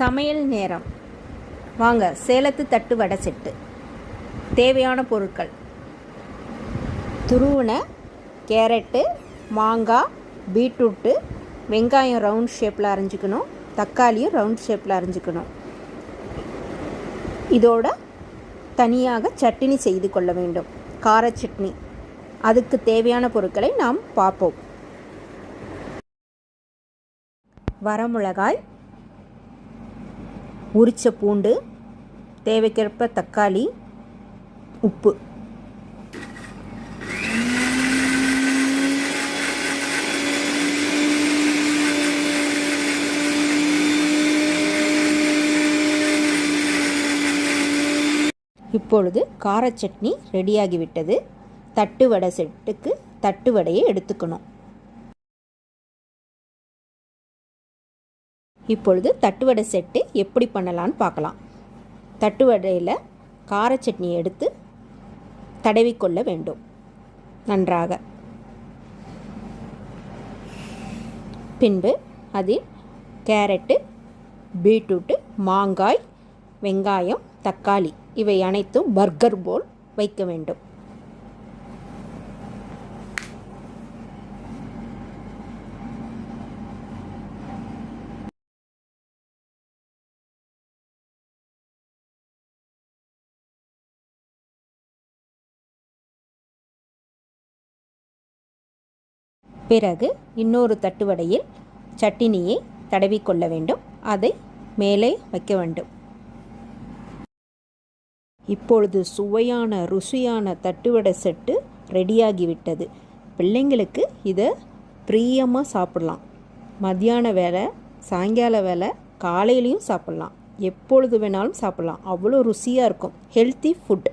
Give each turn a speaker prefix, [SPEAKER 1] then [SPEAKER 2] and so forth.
[SPEAKER 1] சமையல் நேரம். வாங்க, சேலத்து தட்டு வடை செட்டு. தேவையான பொருட்கள்: துருவின கேரட்டு, மாங்காய், பீட்ரூட்டு, வெங்காயம் ரவுண்ட் ஷேப்பில் அரைஞ்சிக்கணும், தக்காளியும் ரவுண்ட் ஷேப்பில் அரைஞ்சிக்கணும். இதோட தனியாக சட்னி செய்து கொள்ள வேண்டும், கார சட்னி. அதுக்கு தேவையான பொருட்களை நாம் பார்ப்போம். வரமிளகாய், உரிச்ச பூண்டு, தேவைக்கேற்ப தக்காளி, உப்பு. இப்பொழுது கார சட்னி ரெடியாகிவிட்டது. தட்டு வடை செட்டுக்கு தட்டு வடையை எடுத்துக்கணும். இப்பொழுது தட்டு வடை செட்டு எப்படி பண்ணலான்னு பார்க்கலாம். தட்டு வடையில் கார சட்னியை எடுத்து தடவிக்கொள்ள வேண்டும் நன்றாக. பின்பு அதில் கேரட்டு, பீட்ரூட்டு, மாங்காய், வெங்காயம், தக்காளி இவை அனைத்தும் பர்கர் போல் வைக்க வேண்டும். பிறகு இன்னொரு தட்டு வடையில் சட்டினியை தடவிக்கொள்ள வேண்டும். அதை மேலே வைக்க வேண்டும். இப்பொழுது சுவையான ருசியான தட்டுவடை செட்டு ரெடியாகிவிட்டது. பிள்ளைங்களுக்கு இதை பிரியமாக சாப்பிட்லாம். மத்தியான வேலை, சாயங்கால வேலை, காலையிலையும் சாப்பிட்லாம். எப்பொழுது வேணாலும் சாப்பிட்லாம். அவ்வளோ ருசியாக இருக்கும். Healthy food.